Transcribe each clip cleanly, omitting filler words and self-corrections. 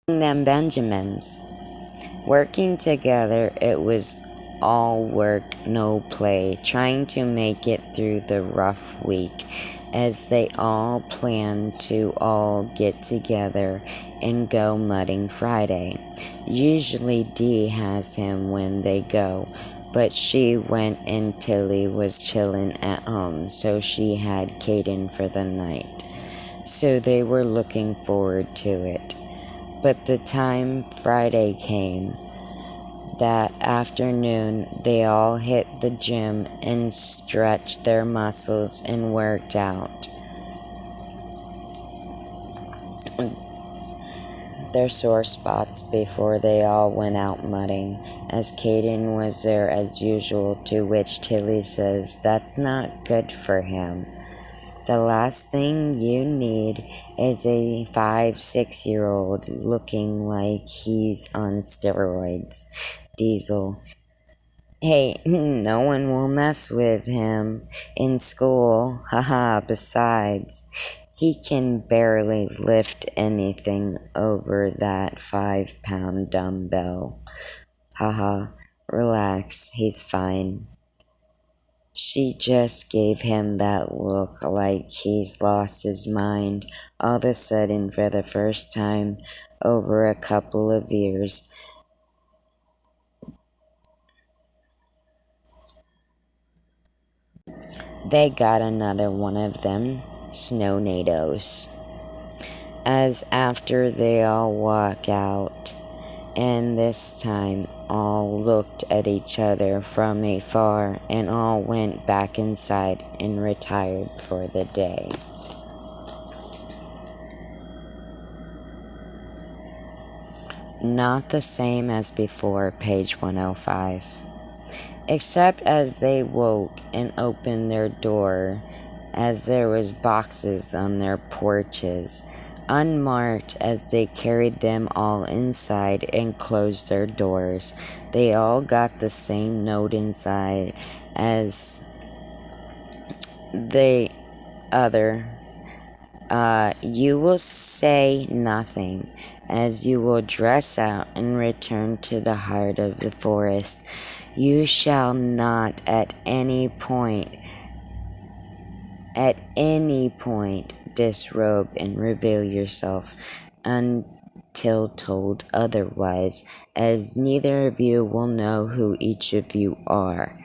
Them Benjamins. Working together, it was all work, no play, trying to make it through the rough week, as they all planned to all get together and go mudding Friday. Usually Dee has him when they go, but she went and Tilly was chillin' at home, so she had Caden for the night. So they were looking forward to it. But the time Friday came, that afternoon, they all hit the gym and stretched their muscles and worked out their sore spots before they all went out mudding, as Caden was there as usual, to which Tilly says, "That's not good for him. The last thing you need is a 5-6-year-old looking like he's on steroids." Diesel: "Hey, no one will mess with him in school. Haha, besides, he can barely lift anything over that 5-pound dumbbell. Haha, relax, he's fine." She just gave him that look like he's lost his mind. All of a sudden, for the first time over a couple of years, they got another one of them snow-nados. As after they all walk out, and this time all looked at each other from afar and all went back inside and retired for the day. Not the same as before, page 105. Except as they woke and opened their door, as there was boxes on their porches, unmarked, as they carried them all inside and closed their doors. They all got the same note inside as the other. You will say nothing, as you will dress out and return to the heart of the forest. You shall not at any point disrobe and reveal yourself until told otherwise, as neither of you will know who each of you are.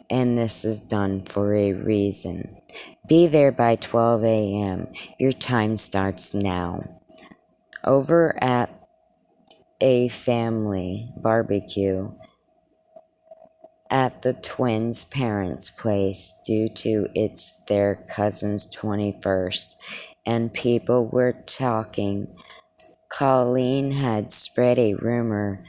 And this is done for a reason. Be there by 12 a.m. Your time starts now. Over at a family barbecue at the twins' parents' place, due to it's their cousin's 21st, and people were talking. Colleen had spread a rumor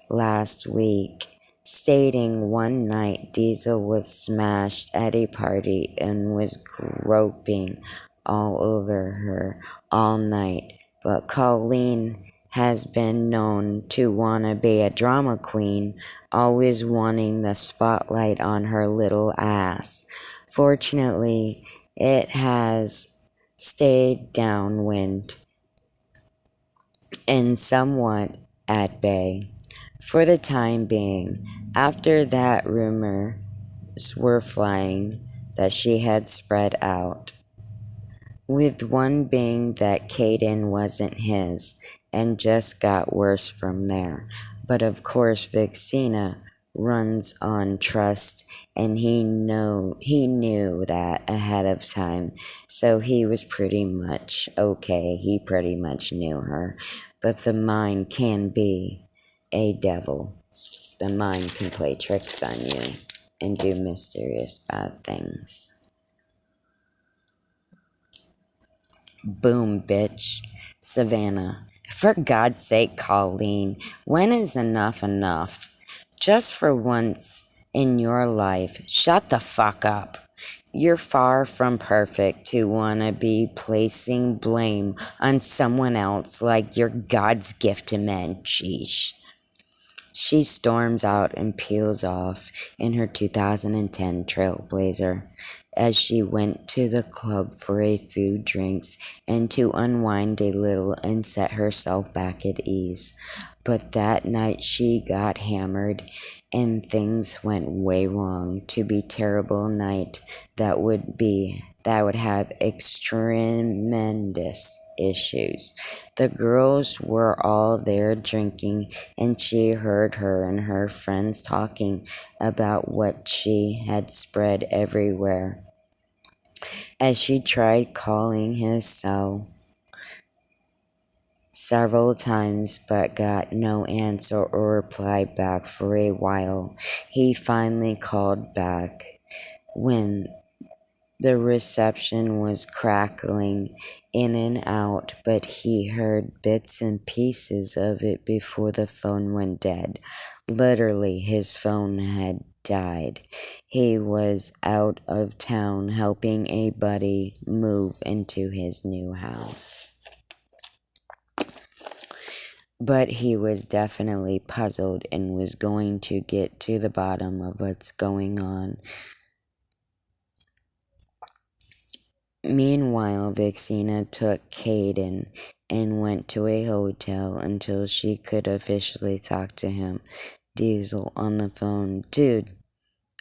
last week, stating one night Diesel was smashed at a party and was groping all over her all night. But Colleen has been known to want to be a drama queen, always wanting the spotlight on her little ass. Fortunately, it has stayed downwind and somewhat at bay for the time being, after that rumors were flying that she had spread out, with one being that Caden wasn't his, and just got worse from there. But of course Vixena runs on trust, and he knew that ahead of time, so he was pretty much okay. He pretty much knew her. But the mind can be a devil. The mind can play tricks on you and do mysterious bad things. Boom, bitch. Savannah: "For God's sake, Colleen, when is enough enough? Just for once in your life, shut the fuck up. You're far from perfect to wanna be placing blame on someone else like you're God's gift to men. Sheesh." She storms out and peels off in her 2010 Trailblazer. as she went to the club for a few drinks and to unwind a little and set herself back at ease. But that night she got hammered and things went way wrong. To be terrible night that would have tremendous issues. The girls were all there drinking, and she heard her and her friends talking about what she had spread everywhere. As she tried calling his cell several times but got no answer or reply back for a while, he finally called back. When the reception was crackling in and out, but he heard bits and pieces of it before the phone went dead. Literally, his phone had died. He was out of town helping a buddy move into his new house. But he was definitely puzzled and was going to get to the bottom of what's going on. Meanwhile, Vixena took Caden and went to a hotel until she could officially talk to him. Diesel on the phone. Dude,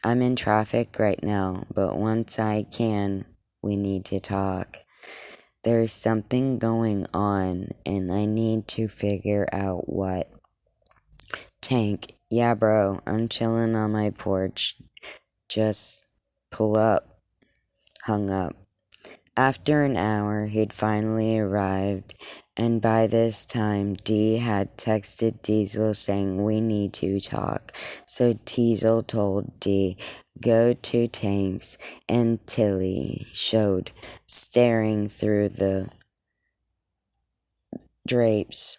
I'm in traffic right now, but once I can, we need to talk. There's something going on, and I need to figure out what. Tank, yeah, bro, I'm chilling on my porch. Just pull up. Hung up. After an hour, he'd finally arrived, and by this time, Dee had texted Diesel saying we need to talk. So Diesel told Dee, go to Tank's, and Tilly showed, staring through the drapes.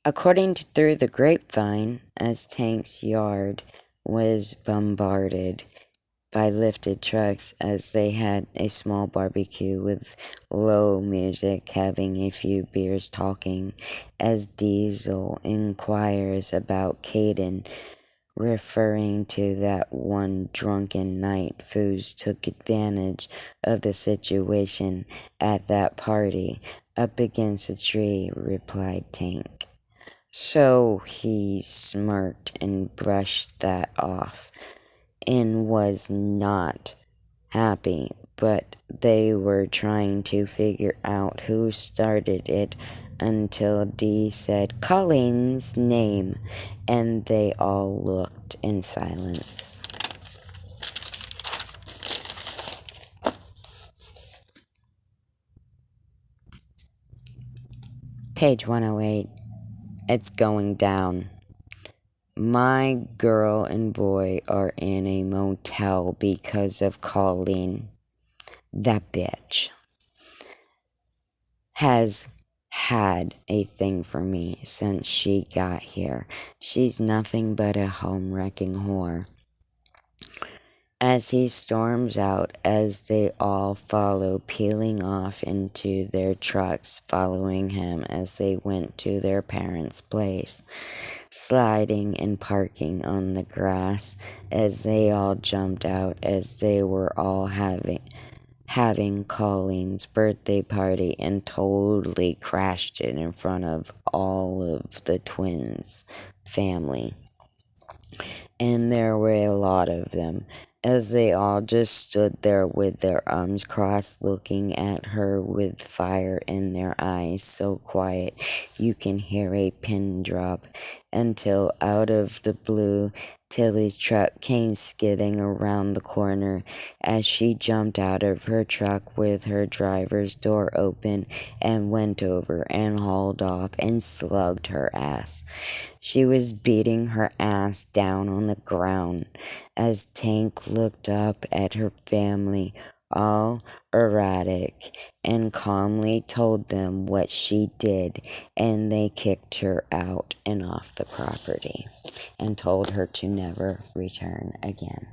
According to Through the Grapevine, as Tank's yard was bombarded by lifted trucks as they had a small barbecue with low music, having a few beers, talking, as Diesel inquires about Caden, referring to that one drunken night Foos took advantage of the situation at that party. Up against a tree, replied Tank. So he smirked and brushed that off and was not happy, but they were trying to figure out who started it until Dee said Colleen's name, and they all looked in silence. Page 108. It's going down. My girl and boy are in a motel because of Colleen. That bitch has had a thing for me since she got here. She's nothing but a home-wrecking whore. As he storms out, as they all follow, peeling off into their trucks, following him as they went to their parents' place, sliding and parking on the grass as they all jumped out as they were all having Colleen's birthday party and totally crashed it in front of all of the twins' family. And there were a lot of them, as they all just stood there with their arms crossed, looking at her with fire in their eyes, so quiet you can hear a pin drop, until out of the blue, Tilly's truck came skidding around the corner as she jumped out of her truck with her driver's door open and went over and hauled off and slugged her ass. She was beating her ass down on the ground as Tank looked up at her family, all erratic, and calmly told them what she did, and they kicked her out and off the property and told her to never return again.